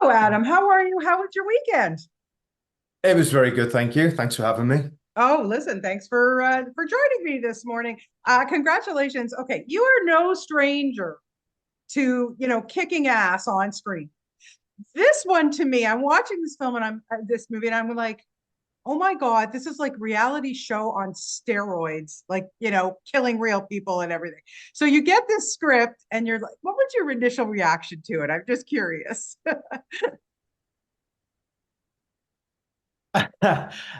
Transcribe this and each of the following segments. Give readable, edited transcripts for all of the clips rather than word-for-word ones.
Oh, Adam, how are you? How was your weekend? It was very good, thank you. Thanks for having me. Oh, listen, thanks for joining me this morning. Congratulations. Okay, you are no stranger to, kicking ass on screen. This one to me, I'm watching this film and I'm this movie and I'm like, "Oh my God, this is like reality show on steroids, like, killing real people and everything." So you get this script and you're like, what was your initial reaction to it? I'm just curious.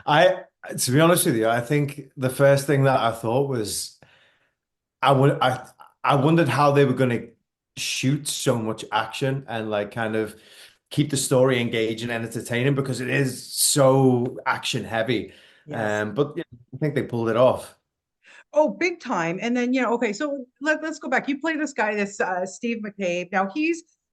I, to be honest with you, I think the first thing that I thought was I would I wondered how they were going to shoot so much action and like kind of keep the story engaging and entertaining because it is so action heavy. Yes. But yeah, I think they pulled it off. Oh, big time. And then, okay, so let's go back. You play this guy, this Steve McCabe. Now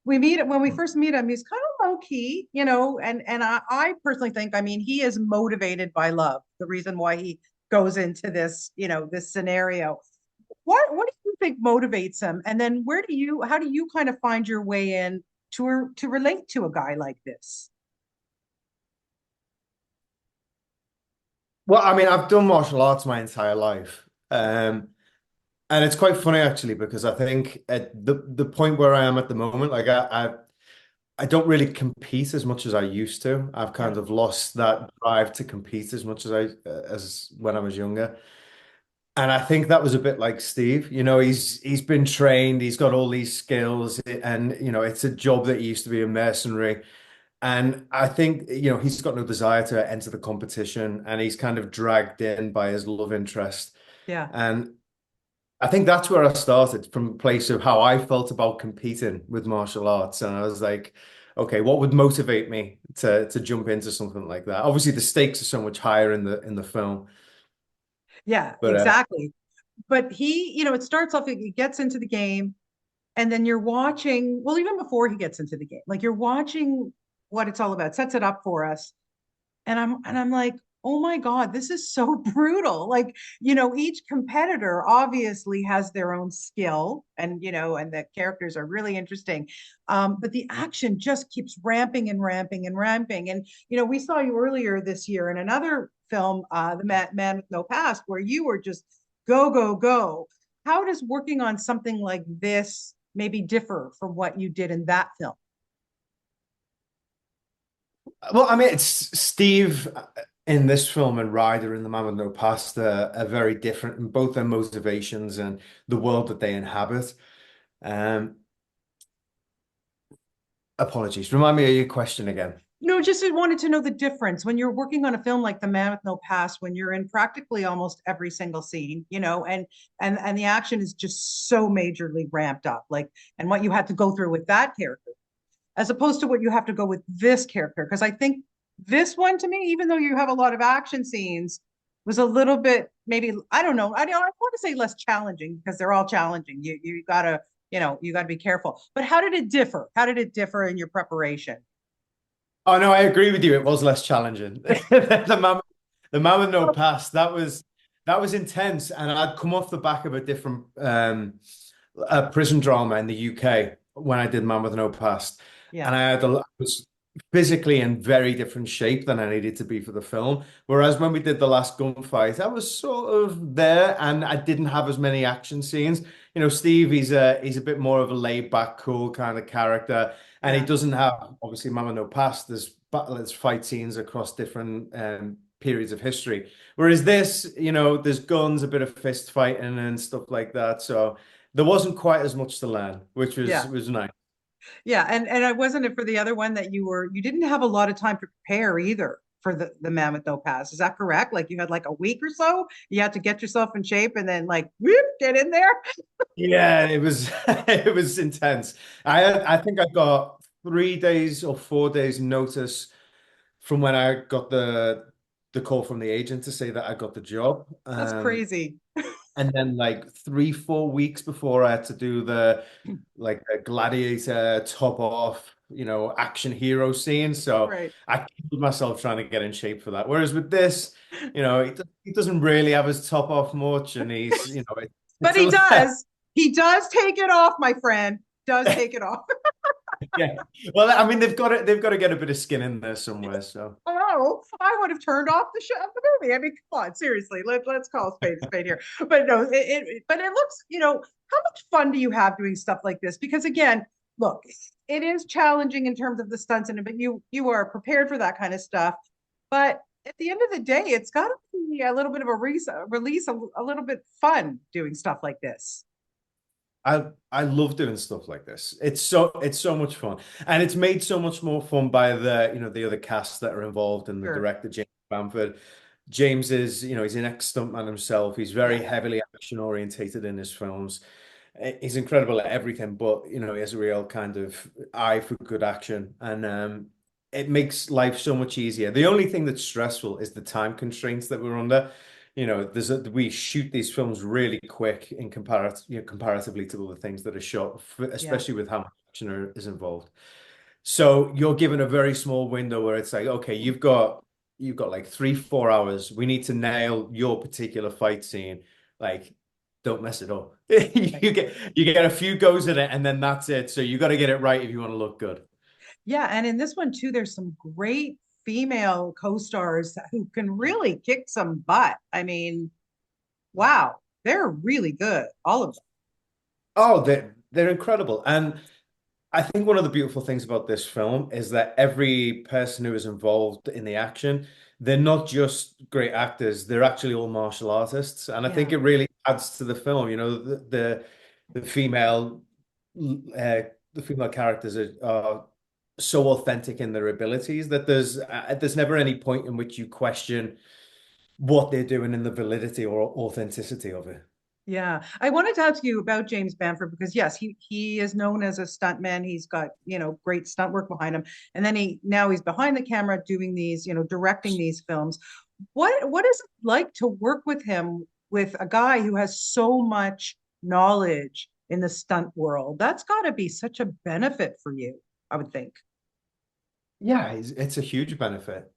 we meet when we first meet him, he's kind of low key, and I personally think, I mean, he is motivated by love, the reason why he goes into this, this scenario. What do you think motivates him? And then how do you kind of find your way in to relate to a guy like this? Well, I mean, I've done martial arts my entire life. And it's quite funny actually because I think at the point where I am at the moment, like I don't really compete as much as I used to. I've Yeah. kind of lost that drive to compete as much as I as when I was younger. And I think that was a bit like Steve. He's been trained, he's got all these skills, and it's a job that he used to be a mercenary. And I think, he's got no desire to enter the competition, and he's kind of dragged in by his love interest. Yeah. And I think that's where I started from a place of how I felt about competing with martial arts. And I was like, okay, what would motivate me to jump into something like that? Obviously, the stakes are so much higher in the film. Yeah, But exactly. But it starts off, he gets into the game, and then you're watching, well, even before he gets into the game, like you're watching what it's all about, sets it up for us. And I'm like, oh my God, this is so brutal. Like, each competitor obviously has their own skill, and the characters are really interesting. But the action just keeps ramping and ramping and ramping. And we saw you earlier this year in another film, The Man with No Past, where you were just go, go, go. How does working on something like this maybe differ from what you did in that film? well, I mean, it's Steve in this film and Ryder in The Man with No Past are very different in both their motivations and the world that they inhabit. Um, Apologies. Remind me of your question again. No, just wanted to know the difference when you're working on a film like The Man with No Past, when you're in practically almost every single scene, and the action is just so majorly ramped up, like, and what you had to go through with that character, as opposed to what you have to go with this character. Because I think this one, to me, even though you have a lot of action scenes, was a little bit, maybe, I don't know, I want to say less challenging, because they're all challenging. You gotta, you gotta be careful. But how did it differ? How did it differ in your preparation? Oh no, I agree with you. It was less challenging. The man with no past, that was intense. And I'd come off the back of a different a prison drama in the UK when I did Man with No Past. And Yeah. I was physically in very different shape than I needed to be for the film. Whereas when we did the last gunfight, I was sort of there and I didn't have as many action scenes. Steve, he's a bit more of a laid back, cool kind of character. And he Yeah. doesn't have obviously Man with No Past. There's fight scenes across different periods of history. Whereas this, there's guns, a bit of fist fighting and stuff like that. So there wasn't quite as much to learn, which was Yeah. was nice. Yeah. And I wasn't it for the other one that you didn't have a lot of time to prepare either for the Mammoth No Pass. Is that correct? Like you had like a week or so, you had to get yourself in shape and then like whoop, get in there. Yeah, it was it was intense. I think I got 3 days or 4 days notice from when I got the call from the agent to say that I got the job. That's crazy. And then like 3, 4 weeks before I had to do the like a gladiator top off, action hero scene. So Right. I killed myself trying to get in shape for that. Whereas with this, he doesn't really have his top off much, and But it's a he does. He does take it off, my friend. Does take it off. Yeah. Well, I mean, they've got to get a bit of skin in there somewhere. So Oh, I would have turned off the show, the movie. I mean, come on, seriously, let's call a spade here. But no, but it looks, how much fun do you have doing stuff like this? Because again, look, it is challenging in terms of the stunts in it, but you are prepared for that kind of stuff. But at the end of the day, it's got to be a little bit of a release, a little bit fun doing stuff like this. I love doing stuff like this. It's so much fun, and it's made so much more fun by the other cast that are involved and the Sure. director James Bamford. James is he's an ex-stuntman himself. He's very Yeah. heavily action orientated in his films. He's incredible at everything, but he has a real kind of eye for good action, and it makes life so much easier. The only thing that's stressful is the time constraints that we're under. We shoot these films really quick in comparatively to other things that are shot, Yeah. especially with how much action is involved. So you're given a very small window where it's like, okay, you've got like 3, 4 hours. We need to nail your particular fight scene. Like, don't mess it up. You get a few goes at it, and then that's it. So you got to get it right if you want to look good. Yeah, and in this one too, there's some great female co-stars who can really kick some butt. I mean, wow, they're really good, all of them. Oh, they're incredible. And I think one of the beautiful things about this film is that every person who is involved in the action, they're not just great actors, they're actually all martial artists. And I think Yeah, it really adds to the film. The female the female characters are so authentic in their abilities that there's never any point in which you question what they're doing and the validity or authenticity of it. yeah. I wanted to ask you about James Bamford because yes, he is known as a stuntman. He's got, great stunt work behind him. And then now he's behind the camera doing these, directing these films. What is it like to work with him, with a guy who has so much knowledge in the stunt world? That's got to be such a benefit for you, I would think. Yeah, it's a huge benefit.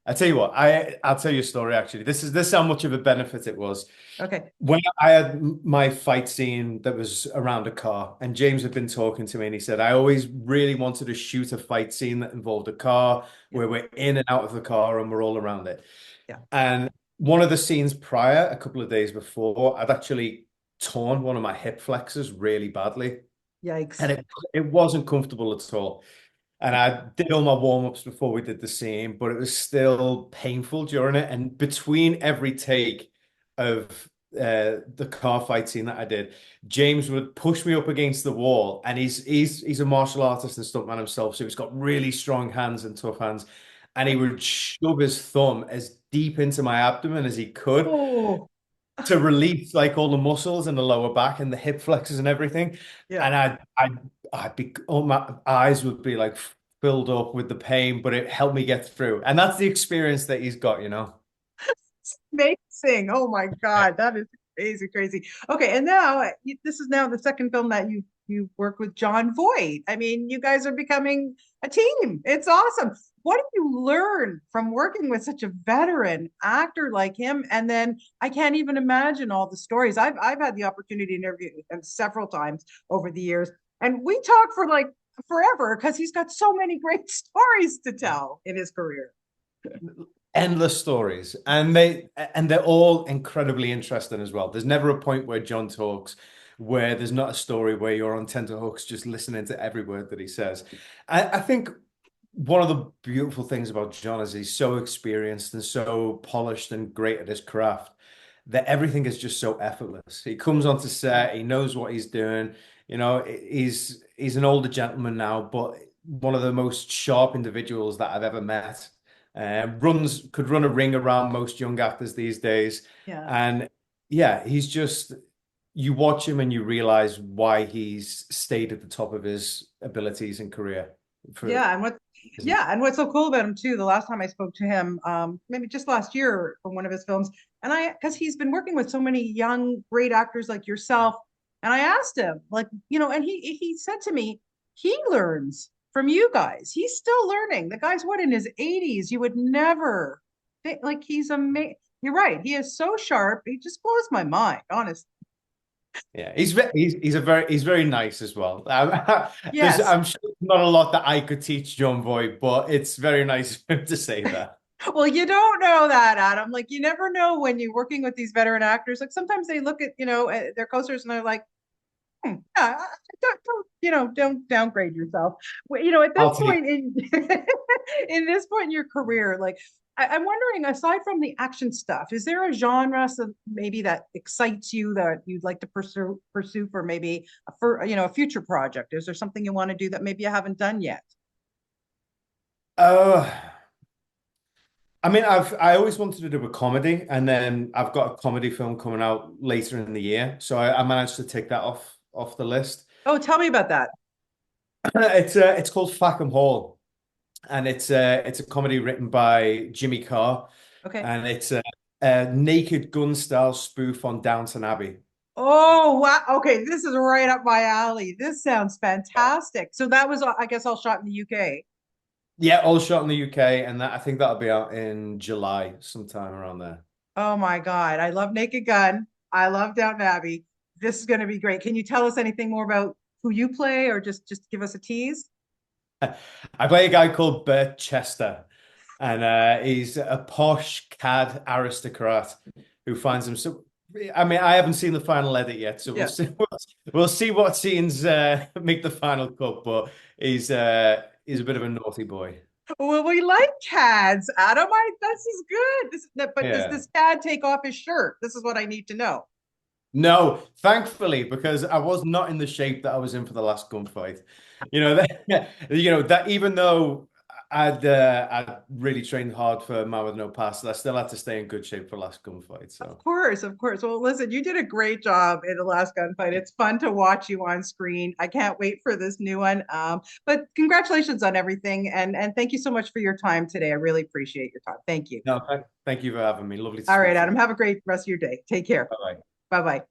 I tell you what, I'll tell you a story actually. This is how much of a benefit it was. Okay. When I had my fight scene that was around a car, and James had been talking to me, and he said, I always really wanted to shoot a fight scene that involved a car Yeah. where we're in and out of the car and we're all around it. Yeah. And one of the scenes prior, a couple of days before, I'd actually torn one of my hip flexors really badly. And Yikes. it wasn't comfortable at all. And I did all my warm-ups before we did the scene, but it was still painful during it. And between every take of the car fight scene that I did, James would push me up against the wall, and he's a martial artist and stuntman himself, so he's got really strong hands and tough hands, and he would shove his thumb as deep into my abdomen as he could Oh, to release like all the muscles in the lower back and the hip flexors and everything. yeah. And I'd be, all my eyes would be like filled up with the pain, but it helped me get through. And that's the experience that he's got. Amazing. Oh my God, that is crazy, crazy. Okay, and now this is now the second film that you work with John Voight. I mean, you guys are becoming a team. It's awesome. What do you learn from working with such a veteran actor like him? And then I can't even imagine all the stories. I've had the opportunity to interview him several times over the years, and we talk for like forever because he's got so many great stories to tell in his career. Endless stories, and they're all incredibly interesting as well. There's never a point where John talks where there's not a story where you're on tenterhooks just listening to every word that he says. I think one of the beautiful things about John is he's so experienced and so polished and great at his craft that everything is just so effortless. He comes onto Yeah. set, he knows what he's doing. He's an older gentleman now, but one of the most sharp individuals that I've ever met. Could run a ring around most young actors these days. Yeah. And yeah, he's just you watch him and you realize why he's stayed at the top of his abilities and career for Yeah, and what's so cool about him too, the last time I spoke to him, maybe just last year from one of his films, and because he's been working with so many young, great actors like yourself, and I asked him, like, and he said to me, he learns from you guys. He's still learning. The guy's what in his 80s. You would never think like he's amazing. You're right. He is so sharp. He just blows my mind, honestly. Yeah, he's very nice as well. Yes. I'm sure not a lot that I could teach John Boy, but it's very nice of him to say that. Well, you don't know that, Adam. Like, you never know when you're working with these veteran actors. Like, sometimes they look at, their co-stars and they're like, yeah, don't downgrade yourself. Well, at this I'll take. point in in this point in your career, like, I'm wondering, aside from the action stuff, is there a genre maybe that excites you that you'd like to pursue for maybe a future project? Is there something you want to do that maybe you haven't done yet? Uh, I mean, I always wanted to do a comedy, and then I've got a comedy film coming out later in the year, so I managed to take that off the list. Oh, tell me about that. It's called Fackham Hall, and it's a comedy written by Jimmy Carr, Okay. and it's a Naked Gun style spoof on Downton Abbey. Oh, wow. Okay, this is right up my alley. This sounds fantastic. So that was, I guess, all shot in the UK. Yeah, all shot in the UK, and I think that'll be out in July, sometime around there. Oh my God. I love Naked Gun. I love Downton Abbey. This is going to be great. Can you tell us anything more about who you play or just give us a tease? I play a guy called Bert Chester, and he's a posh cad aristocrat who finds himself. I mean, I haven't seen the final edit yet, so we'll Yeah. see. We'll see what scenes make the final cut. But he's a bit of a naughty boy. Well, we like cads, Adam. This is good. But does Yeah. this cad take off his shirt? This is what I need to know. No, thankfully, because I was not in the shape that I was in for the last gunfight. That even though I'd really trained hard for Man with No Past, I still had to stay in good shape for last gunfight. Of So course, of course. Well, listen, you did a great job in the last gunfight. It's fun to watch you on screen. I can't wait for this new one. But congratulations on everything, and thank you so much for your time today. I really appreciate your time. Thank you. no, thank you for having me. Lovely to All right, speak to Adam. you. Have a great rest of your day. Take care. Bye bye. Bye bye.